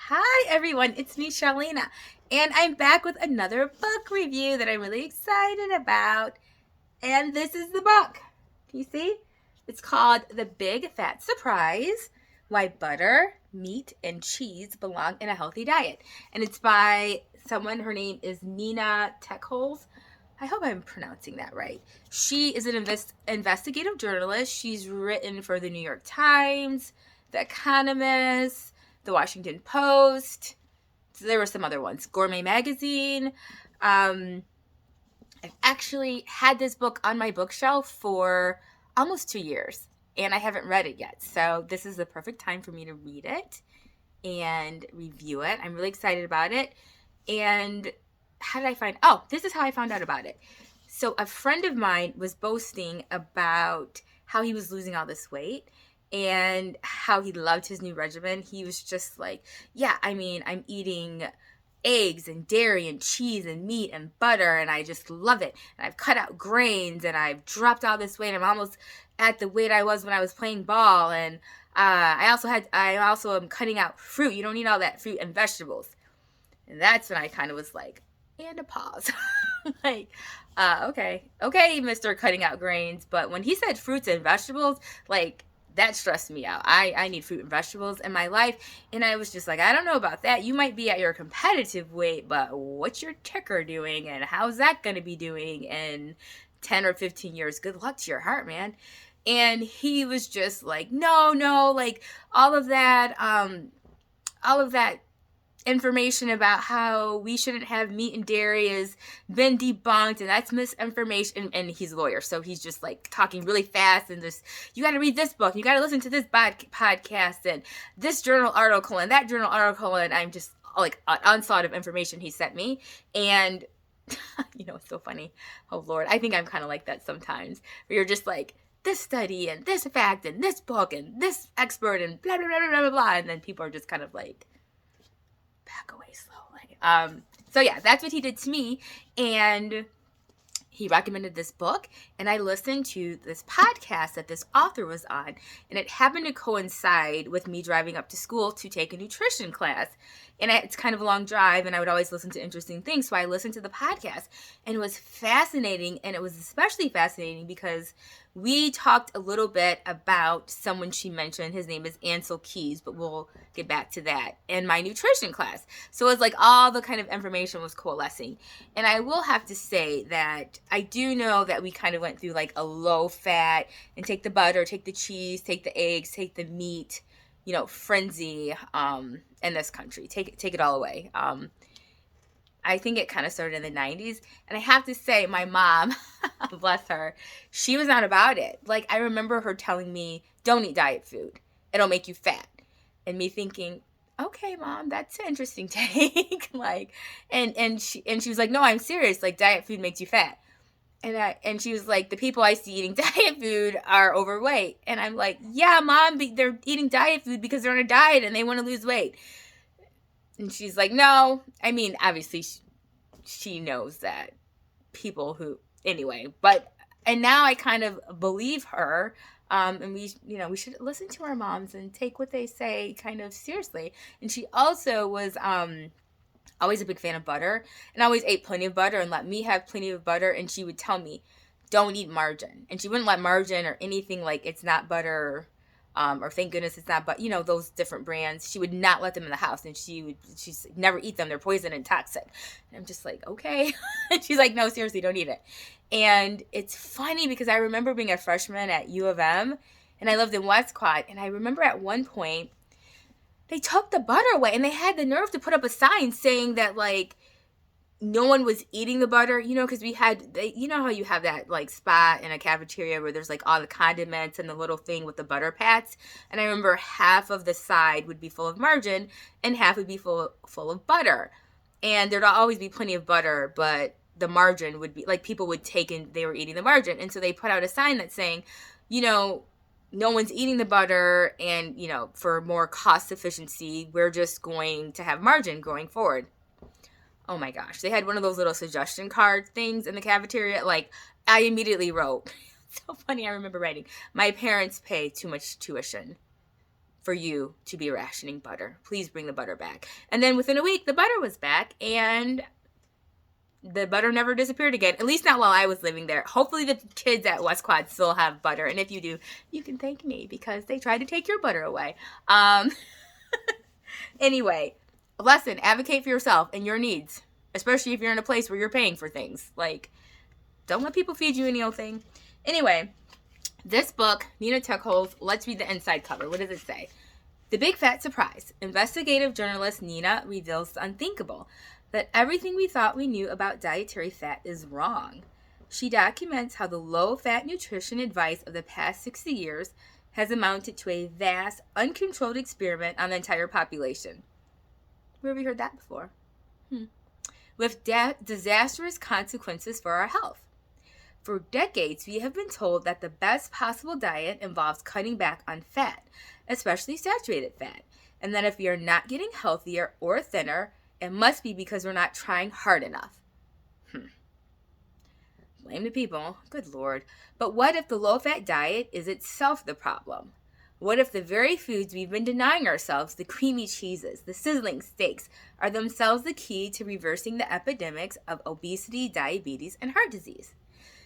Hi everyone, it's me, Charlena, and I'm back with another book review that I'm really excited about. And this is the book. Can you see? It's called The Big Fat Surprise: Why Butter, Meat, and Cheese Belong in a Healthy Diet. And it's by someone, her name is Nina Teicholz. I hope I'm pronouncing that right. She is an investigative journalist. She's written for the New York Times, The Economist, The Washington Post. So there were some other ones. Gourmet Magazine. I've actually had this book on my bookshelf for almost 2 years, and I haven't read it yet. So this is the perfect time for me to read it and review it. I'm really excited about it. And how did I find? Oh, this is how I found out about it. So a friend of mine was boasting about how he was losing all this weight and how he loved his new regimen. He was just like, yeah, I mean, I'm eating eggs and dairy and cheese and meat and butter, and I just love it. And I've cut out grains, and I've dropped all this weight. I'm almost at the weight I was when I was playing ball. And I also am cutting out fruit. You don't need all that fruit and vegetables. And that's when I kind of was like, and a pause. Like, okay, Mr. Cutting Out Grains. But when he said fruits and vegetables, like, that stressed me out. I need fruit and vegetables in my life. And I was just like, I don't know about that. You might be at your competitive weight, but what's your ticker doing? And how's that going to be doing in 10 or 15 years? Good luck to your heart, man. And he was just like, no, like all of that information about how we shouldn't have meat and dairy has been debunked, and that's misinformation. And he's a lawyer, so he's just like talking really fast, and just, you got to read this book, you got to listen to this podcast, and this journal article, and that journal article. And I'm just like an onslaught of information he sent me. And it's so funny. Oh Lord, I think I'm kind of like that sometimes, where you're just like, this study and this fact and this book and this expert and blah blah blah blah blah blah, and then people are just kind of like, back away slowly. So yeah, that's what he did to me. And he recommended this book, and I listened to this podcast that this author was on, and it happened to coincide with me driving up to school to take a nutrition class. And it's kind of a long drive, and I would always listen to interesting things, so I listened to the podcast, and it was fascinating. And it was especially fascinating because we talked a little bit about someone she mentioned. His name is Ansel Keys, but we'll get back to that in my nutrition class. So it was like all the kind of information was coalescing. And I will have to say that I do know that we kind of went through like a low fat, and take the butter, take the cheese, take the eggs, take the meat, frenzy in this country. Take it all away. I think it kind of started in the 90s. And I have to say, my mom, bless her, she was not about it. Like, I remember her telling me, don't eat diet food. It'll make you fat. And me thinking, okay, Mom, that's an interesting take. Like, and she was like, no, I'm serious. Like, diet food makes you fat. And she was like, the people I see eating diet food are overweight. And I'm like, yeah, Mom, they're eating diet food because they're on a diet and they want to lose weight. And she's like, no. I mean, obviously, she knows that people who, anyway. And now I kind of believe her. And we should listen to our moms and take what they say kind of seriously. And she also was always a big fan of butter, and always ate plenty of butter and let me have plenty of butter. And she would tell me, don't eat margarine. And she wouldn't let margarine or anything like, it's not butter, or thank goodness it's not, but those different brands, she would not let them in the house, and she's never eat them. They're poison and toxic. And I'm just like, okay. And she's like, no, seriously, don't eat it. And it's funny because I remember being a freshman at U of M, and I lived in Westcott, and I remember at one point they took the butter away, and they had the nerve to put up a sign saying that, like, no one was eating the butter, because we had, how you have that, like, spot in a cafeteria where there's, like, all the condiments and the little thing with the butter pats. And I remember half of the side would be full of margarine and half would be full of butter. And there'd always be plenty of butter, but the margarine would be, like, people would take and they were eating the margarine. And so they put out a sign that's saying, no one's eating the butter, and, for more cost efficiency, we're just going to have margarine going forward. Oh my gosh. They had one of those little suggestion card things in the cafeteria. Like, I immediately wrote, so funny, I remember writing, my parents pay too much tuition. for you to be rationing butter. Please bring the butter back. And then within a week, the butter was back, and the butter never disappeared again. At least not while I was living there. Hopefully the kids at West Quad still have butter. And if you do, you can thank me because they tried to take your butter away. Anyway, lesson, advocate for yourself and your needs. Especially if you're in a place where you're paying for things. Like, don't let people feed you any old thing. Anyway, this book, Nina Teicholz, let's read the inside cover. What does it say? The Big Fat Surprise. Investigative journalist Nina reveals the unthinkable, that everything we thought we knew about dietary fat is wrong. She documents how the low-fat nutrition advice of the past 60 years has amounted to a vast, uncontrolled experiment on the entire population. Where have we heard that before? With disastrous consequences for our health. For decades, we have been told that the best possible diet involves cutting back on fat, especially saturated fat, and that if we are not getting healthier or thinner, it must be because we're not trying hard enough. Blame the people. Good Lord. But what if the low-fat diet is itself the problem? What if the very foods we've been denying ourselves, the creamy cheeses, the sizzling steaks, are themselves the key to reversing the epidemics of obesity, diabetes, and heart disease?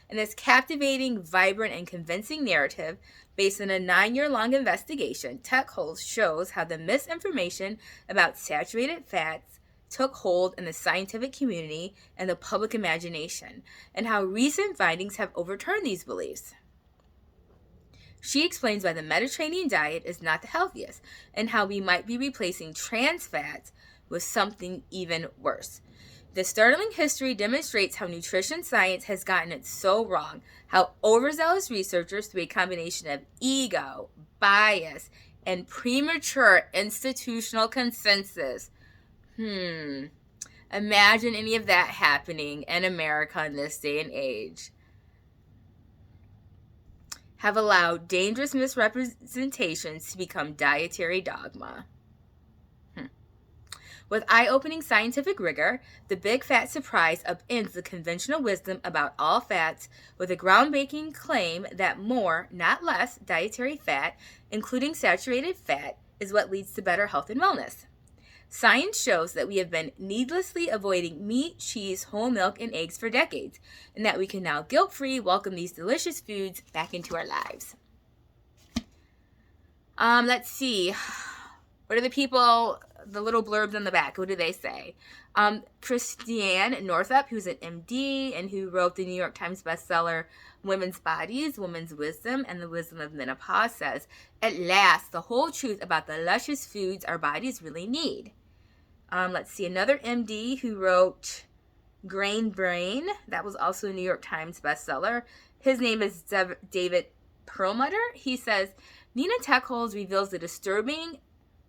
In this captivating, vibrant, and convincing narrative, based on a 9-year-long investigation, Teicholz shows how the misinformation about saturated fats took hold in the scientific community and the public imagination, and how recent findings have overturned these beliefs. She explains why the Mediterranean diet is not the healthiest, and how we might be replacing trans fats with something even worse. The startling history demonstrates how nutrition science has gotten it so wrong, how overzealous researchers, through a combination of ego, bias, and premature institutional consensus, imagine any of that happening in America in this day and age, have allowed dangerous misrepresentations to become dietary dogma. With eye-opening scientific rigor, The Big Fat Surprise upends the conventional wisdom about all fats with a groundbreaking claim that more, not less, dietary fat, including saturated fat, is what leads to better health and wellness. Science shows that we have been needlessly avoiding meat, cheese, whole milk, and eggs for decades, and that we can now guilt-free welcome these delicious foods back into our lives. Let's see. What are the people, the little blurbs on the back, what do they say? Christiane Northrup, who's an MD and who wrote the New York Times bestseller Women's Bodies, Women's Wisdom, and the Wisdom of Menopause, says, at last, the whole truth about the luscious foods our bodies really need. Let's see, another MD who wrote Grain Brain, that was also a New York Times bestseller. His name is David Perlmutter. He says, Nina Teicholz reveals the disturbing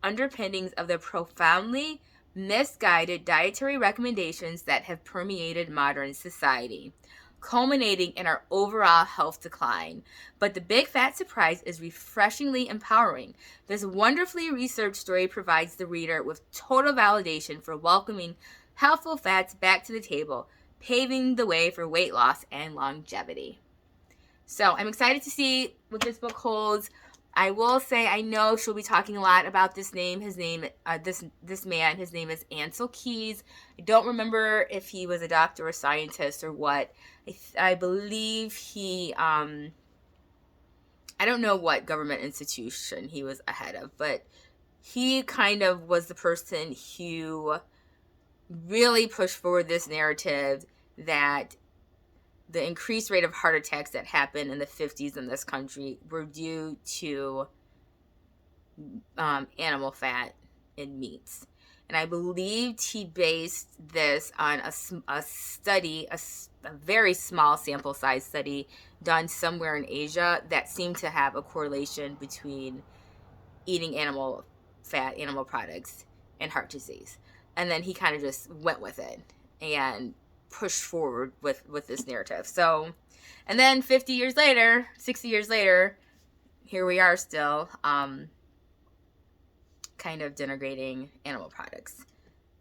underpinnings of the profoundly misguided dietary recommendations that have permeated modern society, culminating in our overall health decline. But The Big Fat Surprise is refreshingly empowering. This wonderfully researched story provides the reader with total validation for welcoming healthful fats back to the table, paving the way for weight loss and longevity. So I'm excited to see what this book holds. I will say, I know she'll be talking a lot about this name. This man, his name is Ancel Keys. I don't remember if he was a doctor or scientist or what. I believe he, I don't know what government institution he was a head of, but he kind of was the person who really pushed forward this narrative that the increased rate of heart attacks that happened in the 50s in this country were due to animal fat in meats. And I believed he based this on a study, a very small sample size study done somewhere in Asia that seemed to have a correlation between eating animal fat, animal products, and heart disease. And then he kind of just went with it and pushed forward with this narrative. So, and then 50 years later, 60 years later, here we are still kind of denigrating animal products.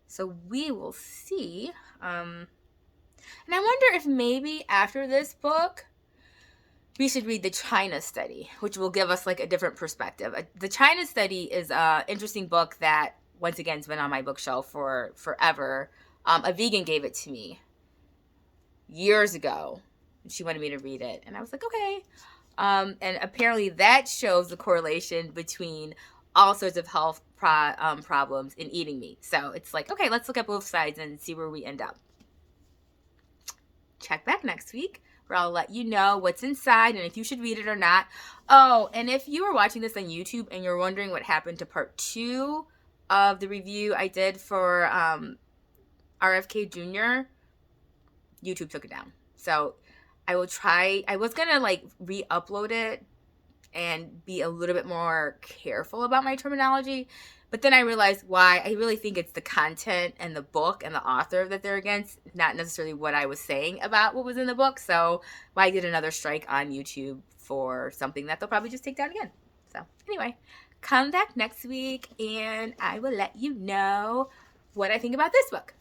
So we will see. And I wonder if maybe after this book, we should read the China study, which will give us like a different perspective. The China study is an interesting book that, once again, has been on my bookshelf for forever. A vegan gave it to me years ago. She wanted me to read it, and I was like, okay. And apparently that shows the correlation between all sorts of health problems in eating meat. So it's like, okay, let's look at both sides and see where we end up. Check back next week, where I'll let you know what's inside and if you should read it or not. Oh, and if you are watching this on YouTube and you're wondering what happened to part 2 of the review I did for RFK Jr., YouTube took it down. So I will try. I was going to like re-upload it and be a little bit more careful about my terminology. But then I realized why. I really think it's the content and the book and the author that they're against, not necessarily what I was saying about what was in the book. So why get another strike on YouTube for something that they'll probably just take down again? So anyway, come back next week and I will let you know what I think about this book.